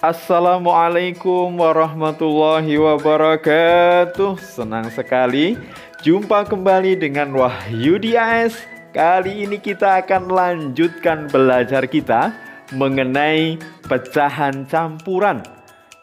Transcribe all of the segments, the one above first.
Assalamualaikum warahmatullahi wabarakatuh. Senang sekali jumpa kembali dengan Wahyudi AS. Kali ini kita akan lanjutkan belajar kita mengenai pecahan campuran.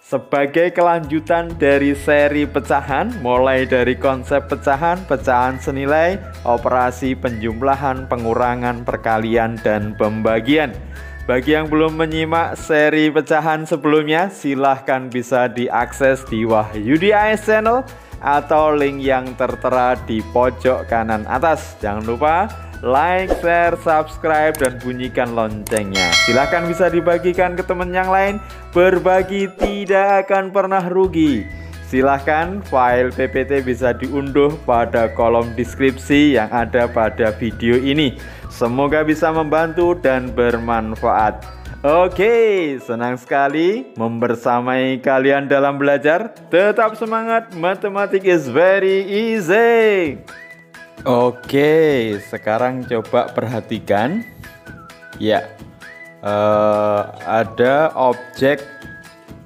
Sebagai kelanjutan dari seri pecahan, mulai dari konsep pecahan, pecahan senilai, operasi penjumlahan, pengurangan, perkalian, dan pembagian. Bagi yang belum menyimak seri pecahan sebelumnya, silahkan bisa diakses di Wahyudi AS Channel atau link yang tertera di pojok kanan atas. Jangan lupa like, share, subscribe, dan bunyikan loncengnya. Silahkan bisa dibagikan ke teman yang lain. Berbagi tidak akan pernah rugi. Silahkan file PPT bisa diunduh pada kolom deskripsi yang ada pada video ini. Semoga bisa membantu dan bermanfaat. Oke, senang sekali membersamai kalian dalam belajar. Tetap semangat, matematik is very easy. Oke, sekarang coba perhatikan. Ya, ada objek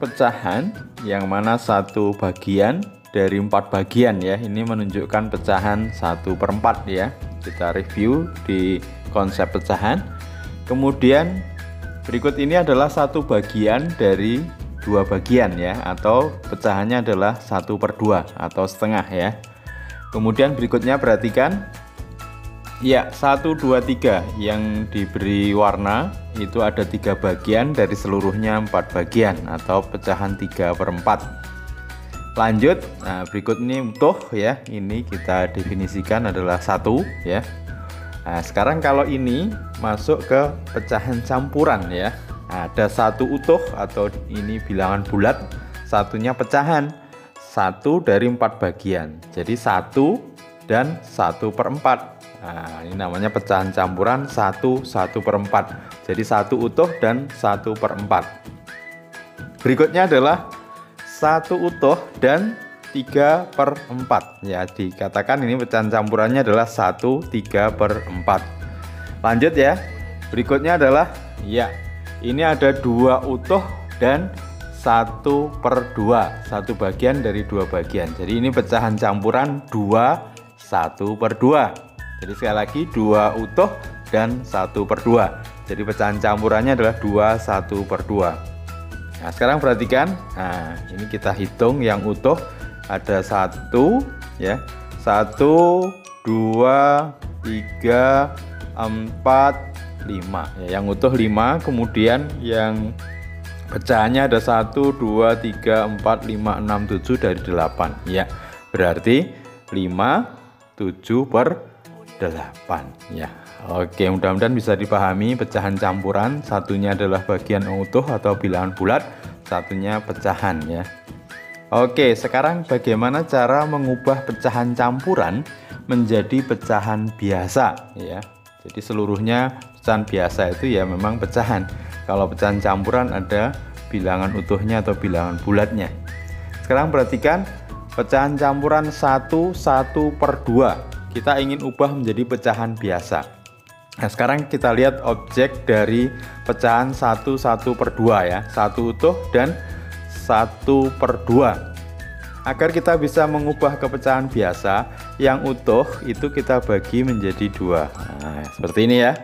pecahan yang mana satu bagian dari 4 bagian ya. Ini menunjukkan pecahan 1/4 ya. Kita review di konsep pecahan. Kemudian berikut ini adalah satu bagian dari 2 bagian ya, atau pecahannya adalah 1/2 atau setengah ya. Kemudian berikutnya perhatikan. Ya, 1, 2, 3 yang diberi warna itu ada 3 bagian dari seluruhnya 4 bagian atau pecahan 3/4. Lanjut, nah berikut ini utuh ya, ini kita definisikan adalah 1 ya. Nah sekarang kalau ini masuk ke pecahan campuran ya, ada 1 utuh atau ini bilangan bulat, satunya pecahan 1 dari 4 bagian, jadi 1 dan 1/4. Nah ini namanya pecahan campuran 1, 1/4, jadi 1 utuh dan 1/4. Berikutnya adalah 1 utuh dan 3/4 ya, dikatakan ini pecahan campurannya adalah 1 3/4. Lanjut ya, berikutnya adalah ya, ini ada 2 utuh dan 1/2, satu bagian dari 2 bagian, jadi ini pecahan campuran 2 1/2. Jadi sekali lagi 2 utuh dan 1/2, jadi pecahan campurannya adalah 2 1/2. Nah sekarang perhatikan, nah ini kita hitung yang utuh ada 1 ya, 1 2 3 4 5 ya, yang utuh 5. Kemudian yang pecahannya ada 1 2 3 4 5 6 7 dari 8 ya, berarti 5 7/8 ya. Oke, mudah-mudahan bisa dipahami pecahan campuran, satunya adalah bagian utuh atau bilangan bulat, satunya pecahan ya. Oke, sekarang bagaimana cara mengubah pecahan campuran menjadi pecahan biasa ya. Jadi seluruhnya pecahan biasa itu ya memang pecahan. Kalau pecahan campuran ada bilangan utuhnya atau bilangan bulatnya. Sekarang perhatikan pecahan campuran 1 1/2. Kita ingin ubah menjadi pecahan biasa. Nah sekarang kita lihat objek dari pecahan 1 1/2 ya, 1 utuh dan 1/2. Agar kita bisa mengubah ke pecahan biasa, yang utuh itu kita bagi menjadi 2. Nah seperti ini ya,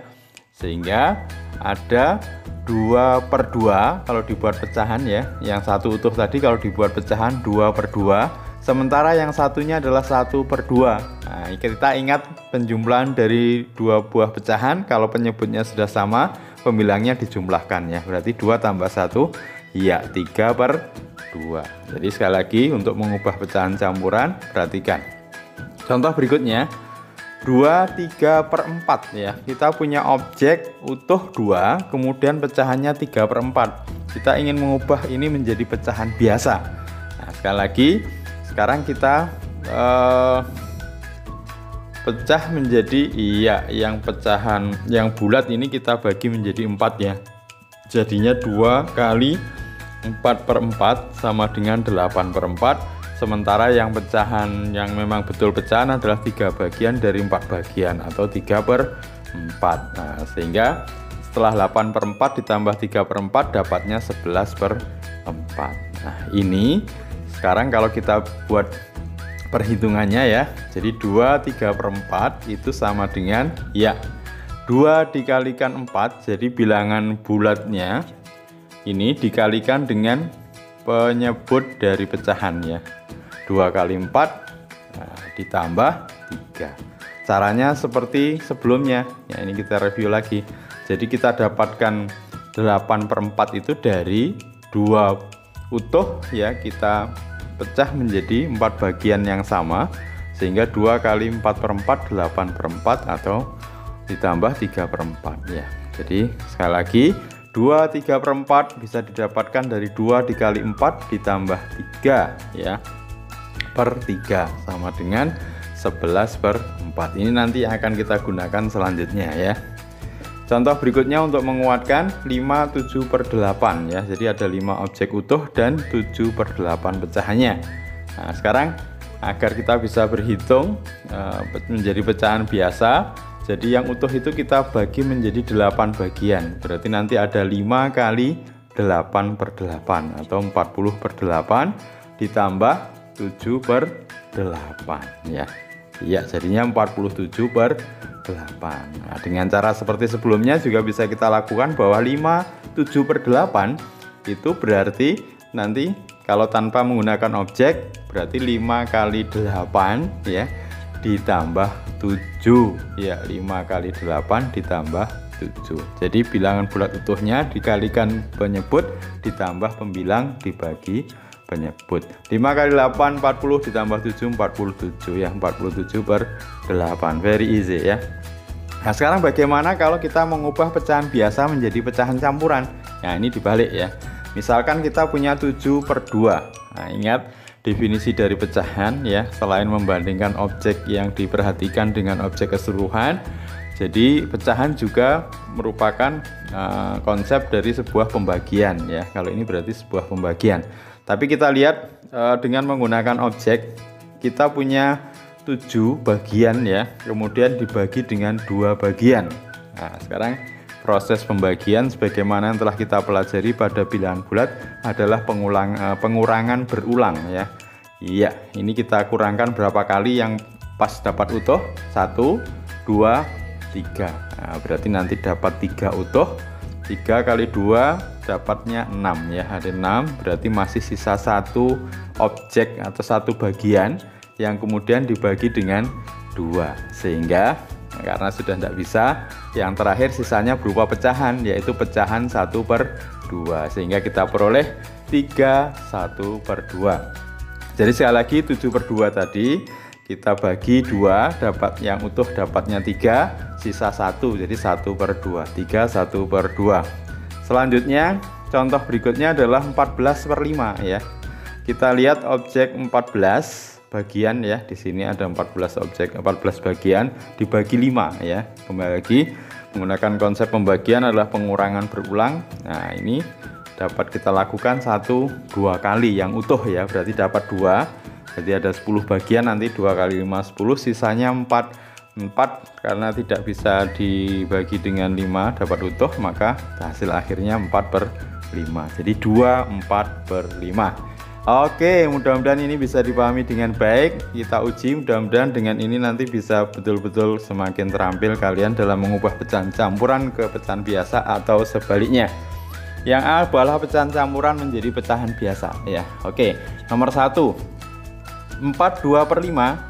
sehingga ada 2/2 kalau dibuat pecahan ya. Yang 1 utuh tadi kalau dibuat pecahan 2/2, sementara yang satunya adalah 1/2. Nah, kita ingat penjumlahan dari 2 buah pecahan, kalau penyebutnya sudah sama, pembilangnya dijumlahkan ya. Berarti 2 tambah 1 ya 3/2. Jadi sekali lagi untuk mengubah pecahan campuran, perhatikan. Contoh berikutnya 2 3/4 ya. Kita punya objek utuh 2, kemudian pecahannya 3/4. Kita ingin mengubah ini menjadi pecahan biasa. Nah, sekali lagi sekarang kita pecah menjadi yang pecahan yang bulat ini kita bagi menjadi 4 ya. Jadinya 2 kali 4/4 sama dengan 8/4. Sementara yang pecahan yang memang betul pecahan adalah 3 bagian dari 4 bagian atau 3/4. Nah, sehingga setelah 8/4 ditambah 3/4 dapatnya 11/3 4. Nah ini sekarang kalau kita buat perhitungannya ya, jadi 2/3/4 itu sama dengan ya 2 dikalikan 4, jadi bilangan bulatnya ini dikalikan dengan penyebut dari pecahan ya, 2 kali 4 ditambah 3. Caranya seperti sebelumnya ya, ini kita review lagi. Jadi kita dapatkan 8/4 itu dari 2 utuh ya, kita pecah menjadi 4 bagian yang sama, sehingga 2 kali 4/4 8/4 atau ditambah 3/4 ya. Jadi sekali lagi 2/3/4 bisa didapatkan dari 2 dikali 4 ditambah 3 ya, per 3 sama dengan 11/4. Ini nanti akan kita gunakan selanjutnya ya. Contoh berikutnya untuk menguatkan 5/7/8 ya. Jadi ada 5 objek utuh dan 7/8 pecahannya. Nah, sekarang agar kita bisa berhitung menjadi pecahan biasa, jadi yang utuh itu kita bagi menjadi 8 bagian. Berarti nanti ada 5 kali 8/8 atau 40/8 ditambah 7/8 ya. Iya, jadinya 47/8. Nah, dengan cara seperti sebelumnya juga bisa kita lakukan bahwa 5/7/8 itu berarti nanti kalau tanpa menggunakan objek berarti 5 kali 8 ya ditambah 7 ya, 5 kali 8 ditambah 7. Jadi bilangan bulat utuhnya dikalikan penyebut ditambah pembilang dibagi penyebut. 5 kali 8 40 ditambah 7 47 ya, 47/8. Very easy ya. Nah sekarang bagaimana kalau kita mengubah pecahan biasa menjadi pecahan campuran? Nah ini dibalik ya. Misalkan kita punya 7/2. Nah ingat definisi dari pecahan ya, selain membandingkan objek yang diperhatikan dengan objek keseluruhan, jadi pecahan juga merupakan konsep dari sebuah pembagian ya. Kalau ini berarti sebuah pembagian. Tapi kita lihat dengan menggunakan objek, kita punya 7 bagian ya, kemudian dibagi dengan 2 bagian. Nah sekarang proses pembagian sebagaimana yang telah kita pelajari pada bilangan bulat adalah pengurangan berulang ya. Iya, ini kita kurangkan berapa kali yang pas dapat utuh? 1, 2, 3. Nah, berarti nanti dapat 3 utuh. 3 kali 2 dapatnya 6 ya, ada 6, berarti masih sisa 1 objek atau 1 bagian yang kemudian dibagi dengan 2, sehingga karena sudah tidak bisa, yang terakhir sisanya berupa pecahan, yaitu pecahan 1/2, sehingga kita peroleh 3/1/2. Jadi sekali lagi 7/2 tadi kita bagi 2, dapat yang utuh dapatnya 3, sisa 1, jadi 1/2, 3/1/2. Selanjutnya contoh berikutnya adalah 14/5 ya. Kita lihat objek 14 bagian ya, di sini ada 14 objek, 14 bagian dibagi 5 ya. Kembali lagi menggunakan konsep pembagian adalah pengurangan berulang. Nah ini dapat kita lakukan 1-2 kali yang utuh ya, berarti dapat 2, jadi ada 10 bagian, nanti 2 kali 5 10, sisanya 4 karena tidak bisa dibagi dengan 5 dapat utuh, maka hasil akhirnya 4/5, jadi 2/4/5. Oke, mudah-mudahan ini bisa dipahami dengan baik. Kita uji, mudah-mudahan dengan ini nanti bisa betul-betul semakin terampil kalian dalam mengubah pecahan campuran ke pecahan biasa atau sebaliknya. Yang A adalah pecahan campuran menjadi pecahan biasa ya. Oke, nomor 1 4/2/5.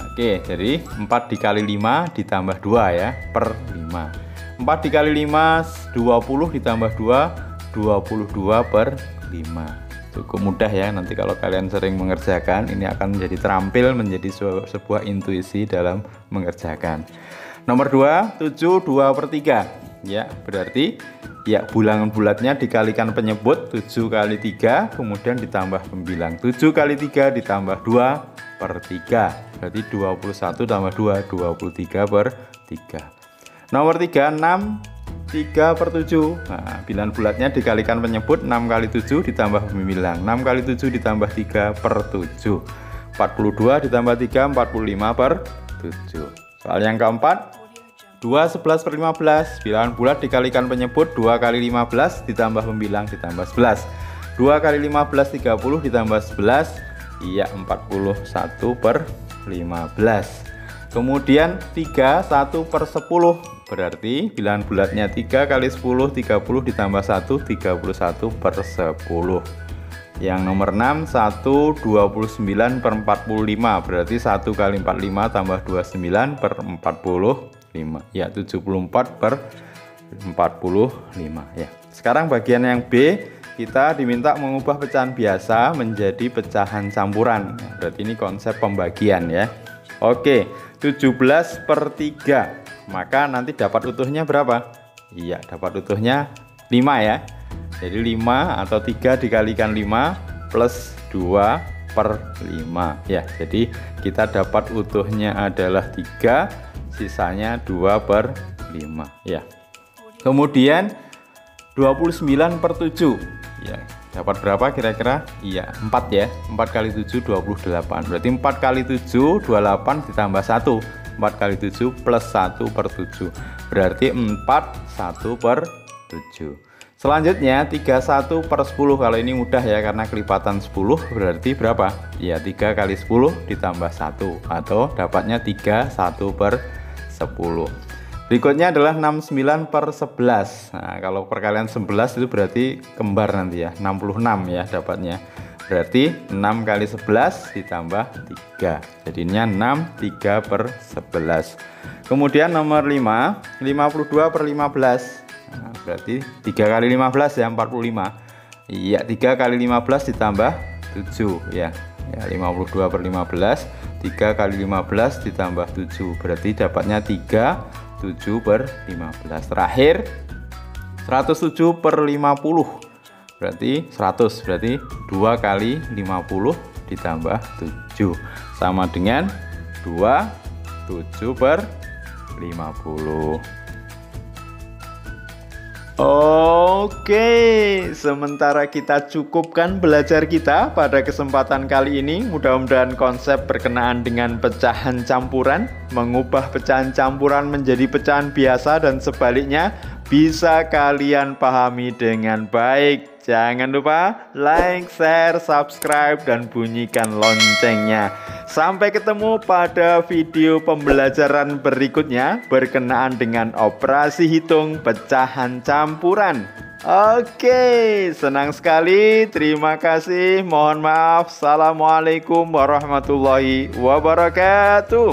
Oke, jadi 4 dikali 5 ditambah 2 ya, per 5. 4 dikali 5 20 ditambah 2 22/5. Cukup mudah ya, nanti kalau kalian sering mengerjakan ini akan menjadi terampil, menjadi sebuah intuisi dalam mengerjakan. Nomor 2 7 2/3 ya, berarti ya bilangan bulatnya dikalikan penyebut 7 kali 3 kemudian ditambah pembilang 7 kali 3 ditambah 2/3, berarti 21 tambah 2 23/3. Nomor 3 6 3/7. Nah, bilangan bulatnya dikalikan penyebut 6 kali 7 ditambah pembilang 6 kali 7 ditambah 3/7, 42 ditambah 3 45/7. Soal yang keempat 2 11/15. Bilangan bulat dikalikan penyebut 2 kali 15 ditambah pembilang ditambah 11. 2 kali 15 30 ditambah 11, iya 41/15. Kemudian 3 1 per 10, berarti bilangan bulatnya 3 kali 10 30 ditambah 1 31/10. Yang nomor 6 1 29 per 45, berarti 1 kali 45 tambah 29 per 45, ya 74/45 ya. Sekarang bagian yang B, kita diminta mengubah pecahan biasa menjadi pecahan campuran. Berarti ini konsep pembagian ya. Oke, 17/3. Maka nanti dapat utuhnya berapa? Iya, dapat utuhnya 5 ya. Jadi 5 atau 3 dikalikan 5 plus 2/5 ya. Jadi kita dapat utuhnya adalah 3, sisanya 2/5 ya. Kemudian 29/7 ya. Dapat berapa kira-kira? Iya, 4 ya. 4 kali 7 28. Berarti 4 kali 7 28 ditambah 1. 4 kali 7 plus 1/7. Berarti 4 1/7. Selanjutnya 31/10. Kalau ini mudah ya, karena kelipatan 10 berarti berapa? Ya 3 kali 10 ditambah 1, atau dapatnya 3 1/10. Berikutnya adalah 69/11. Nah, kalau perkalian 11 itu berarti kembar nanti ya, 66 ya dapatnya. Berarti 6 kali 11 ditambah 3. Jadinya 6 3/11. Kemudian nomor 5 52/15. Nah, berarti 3 kali 15 ya 45. Iya, 3 kali 15 ditambah 7 ya. Ya 52/15. 3 kali 15 ditambah 7. Berarti dapatnya 7/15. Terakhir 107/50. Berarti 100. Berarti 2 kali 50 ditambah 7 sama dengan 2 7/50. Oke, sementara kita cukupkan belajar kita pada kesempatan kali ini. Mudah-mudahan konsep berkenaan dengan pecahan campuran, mengubah pecahan campuran menjadi pecahan biasa dan sebaliknya, bisa kalian pahami dengan baik. Jangan lupa like, share, subscribe, dan bunyikan loncengnya. Sampai ketemu pada video pembelajaran berikutnya berkenaan dengan operasi hitung pecahan campuran. Oke, senang sekali. Terima kasih. Mohon maaf. Assalamualaikum warahmatullahi wabarakatuh.